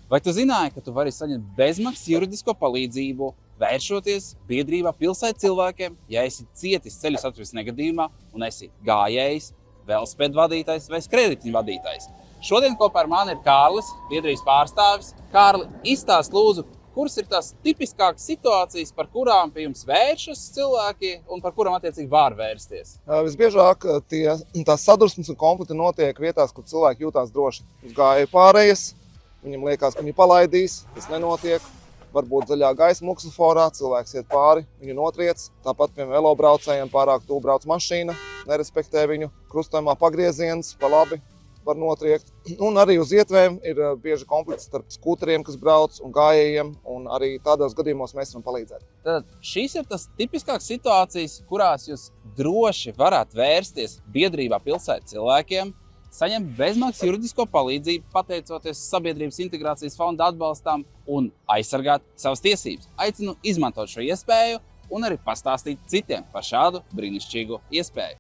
Vai tu zināji, ka tu vari saņemt bezmaksas juridisko palīdzību, vēršoties biedrībā Pilsēt cilvēkiem, ja esi cietis ceļu satiksmes negadījumā un esi gājējs, velosipēdu vadītājs vai skrējriteņu vadītājs? Šodien kopā ar mani ir Kārlis, biedrības pārstāvis. Kārli, izstāst lūdzu, kuras ir tās tipiskākas situācijas, par kurām pie jums vēršas cilvēki un par kurām attiecīgi var vērsties? Visbiežāk tās sadursmes un konflikti notiek vietās, kur cilvēki jūtās droši. Uz gājēju pārējas, viņam liekas, ka viņi palaidīs, tas nenotiek. Varbūt zaļā gaisa luksusforā, cilvēks iet pāri, viņu notriec. Tāpat, piemēram, velobraucējiem pārāk tuvu brauc mašīna, nerespektē viņu. Krustojumā pagrieziens, pa labi var notriekt. Un arī uz ietvēm ir bieži konflikts starp skūteriem, kas brauc, un gājējiem, un arī tādos gadījumos mēs varam palīdzēt. Tad šīs ir tas tipiskākas situācijas, kurās jūs droši varētu vērsties biedrībā Pilsēt cilvēkiem, saņemt bezmaksas juridisko palīdzību, pateicoties Sabiedrības integrācijas fonda atbalstam un aizsargāt savas tiesības. Aicinu izmantot šo iespēju un arī pastāstīt citiem par šādu brīnišķīgu iespēju.